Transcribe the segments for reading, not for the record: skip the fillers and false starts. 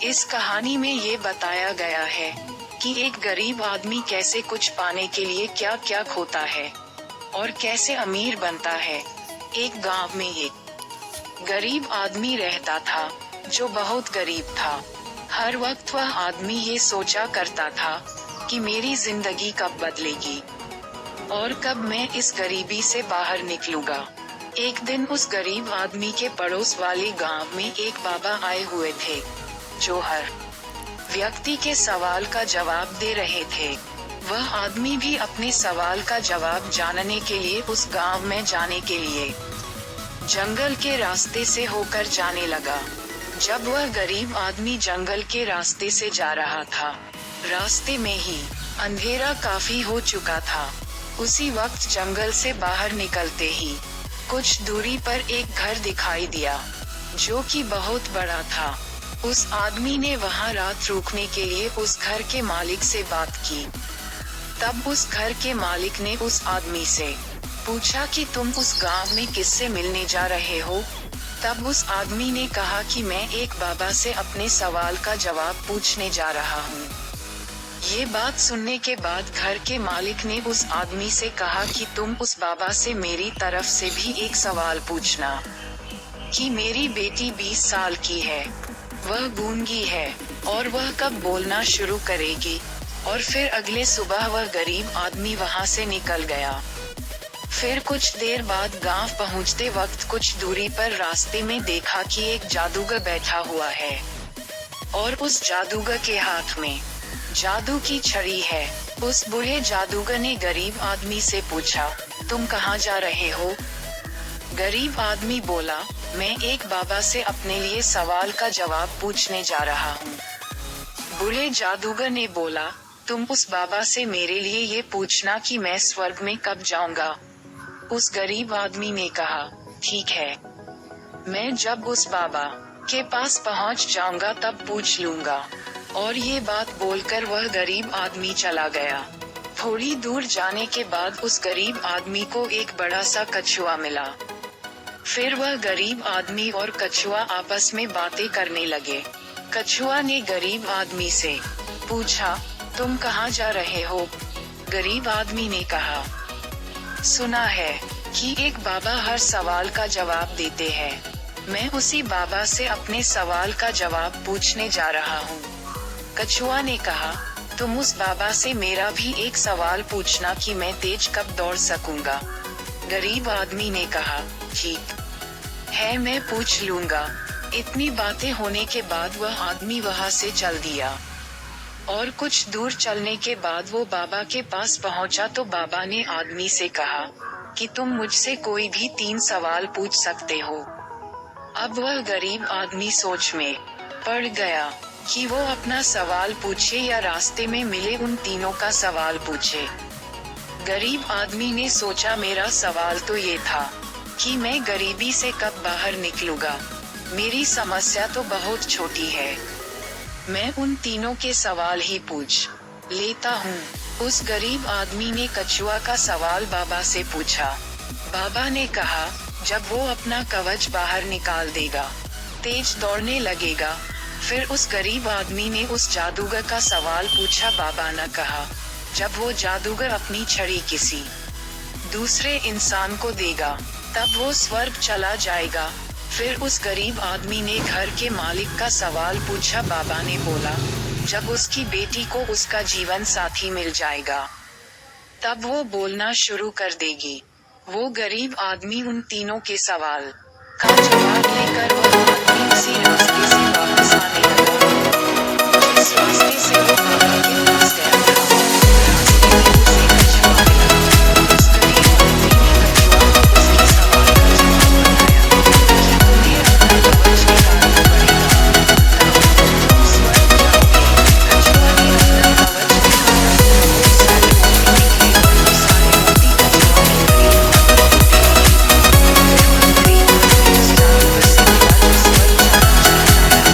इस कहानी में ये बताया गया है कि एक गरीब आदमी कैसे कुछ पाने के लिए क्या क्या खोता है और कैसे अमीर बनता है। एक गांव में एक गरीब आदमी रहता था जो बहुत गरीब था। हर वक्त वह आदमी ये सोचा करता था कि मेरी जिंदगी कब बदलेगी और कब मैं इस गरीबी से बाहर निकलूंगा। एक दिन उस गरीब आदमी के पड़ोस वाले गांव में एक बाबा आए हुए थे जो हर व्यक्ति के सवाल का जवाब दे रहे थे। वह आदमी भी अपने सवाल का जवाब जानने के लिए उस गांव में जाने के लिए जंगल के रास्ते से होकर जाने लगा। जब वह गरीब आदमी जंगल के रास्ते से जा रहा था, रास्ते में ही अंधेरा काफी हो चुका था। उसी वक्त जंगल से बाहर निकलते ही कुछ दूरी पर एक घर दिखाई दिया जो कि बहुत बड़ा था। उस आदमी ने वहां रात रुकने के लिए उस घर के मालिक से बात की। तब उस घर के मालिक ने उस आदमी से पूछा कि तुम उस गांव में किससे मिलने जा रहे हो। तब उस आदमी ने कहा कि मैं एक बाबा से अपने सवाल का जवाब पूछने जा रहा हूँ। ये बात सुनने के बाद घर के मालिक ने उस आदमी से कहा कि तुम उस बाबा से मेरी तरफ से भी एक सवाल पूछना कि मेरी बेटी 20 साल की है, वह गूंगी है और वह कब बोलना शुरू करेगी। और फिर अगले सुबह वह गरीब आदमी वहां से निकल गया। फिर कुछ देर बाद गांव पहुंचते वक्त कुछ दूरी पर रास्ते में देखा कि एक जादूगर बैठा हुआ है और उस जादूगर के हाथ में जादू की छड़ी है। उस बूढ़े जादूगर ने गरीब आदमी से पूछा, तुम कहाँ जा रहे हो? गरीब आदमी बोला, मैं एक बाबा से अपने लिए सवाल का जवाब पूछने जा रहा हूँ। बूढ़े जादूगर ने बोला, तुम उस बाबा से मेरे लिए ये पूछना कि मैं स्वर्ग में कब जाऊंगा। उस गरीब आदमी ने कहा, ठीक है, मैं जब उस बाबा के पास पहुंच जाऊंगा तब पूछ लूंगा। और ये बात बोलकर वह गरीब आदमी चला गया। थोड़ी दूर जाने के बाद उस गरीब आदमी को एक बड़ा सा कछुआ मिला। फिर वह गरीब आदमी और कछुआ आपस में बातें करने लगे। कछुआ ने गरीब आदमी से पूछा, तुम कहाँ जा रहे हो? गरीब आदमी ने कहा, सुना है कि एक बाबा हर सवाल का जवाब देते हैं। मैं उसी बाबा से अपने सवाल का जवाब पूछने जा रहा हूँ। कछुआ ने कहा, तुम उस बाबा से मेरा भी एक सवाल पूछना कि मैं तेज कब दौड़ सकूंगा। गरीब आदमी ने कहा, ठीक है, मैं पूछ लूंगा। इतनी बातें होने के बाद वह आदमी वहां से चल दिया और कुछ दूर चलने के बाद वो बाबा के पास पहुंचा तो बाबा ने आदमी से कहा कि तुम मुझसे कोई भी 3 सवाल पूछ सकते हो। अब वह गरीब आदमी सोच में पड़ गया कि वो अपना सवाल पूछे या रास्ते में मिले उन तीनों का सवाल पूछे। गरीब आदमी ने सोचा, मेरा सवाल तो ये था कि मैं गरीबी से कब बाहर निकलूंगा। मेरी समस्या तो बहुत छोटी है, मैं उन तीनों के सवाल ही पूछ लेता हूँ। उस गरीब आदमी ने कछुआ का सवाल बाबा से पूछा। बाबा ने कहा, जब वो अपना कवच बाहर निकाल देगा, तेज दौड़ने लगेगा। फिर उस गरीब आदमी ने उस जादूगर का सवाल पूछा। बाबा ने कहा, जब वो जादूगर अपनी छड़ी किसी दूसरे इंसान को देगा तब वो स्वर्ग चला जाएगा। फिर उस गरीब आदमी ने घर के मालिक का सवाल पूछा। बाबा ने बोला, जब उसकी बेटी को उसका जीवन साथी मिल जाएगा तब वो बोलना शुरू कर देगी। वो गरीब आदमी उन तीनों के सवाल का जवाब लेकर वह आदमी उसी रास्ते से वापस आने लगा जिस रास्ते से वो बाबा के पास गया था। रास्ते में उसे कछुआ मिला। उस गरीब आदमी ने कछुआ को उसके सवाल का जवाब बताया कि तुम्हें अपना कवच निकालना पड़ेगा, तब तुम स्वर्ग जाओगे। कछुआ ने अपना कवच निकाला, बहुत सारे मोती निकले और वो सारे मोती कछुआ ने गरीब आदमी को दे दिए। फिर वह गरीब आदमी उस जादूगर से मिला जो स्वर्ग जाना चाहता था।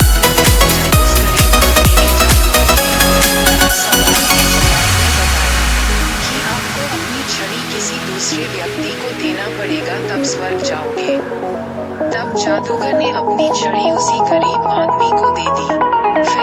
जब उस गरीब आदमी ने जादूगर के सवाल के जवाब में बताया कि आपको अपनी छड़ी किसी दूसरे व्यक्ति को देना पड़ेगा तब स्वर्ग जाओगे, तब जादूगर ने अपनी छड़ी उसी गरीब आदमी को दे दी। फिर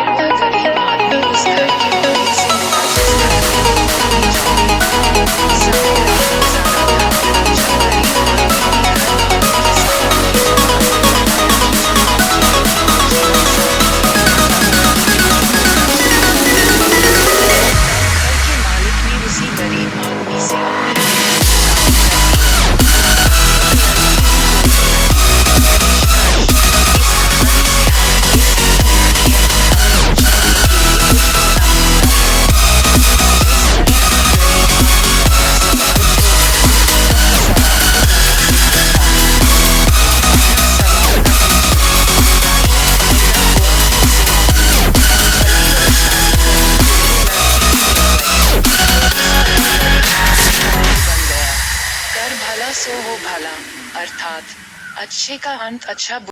अच्छे का अंत अच्छा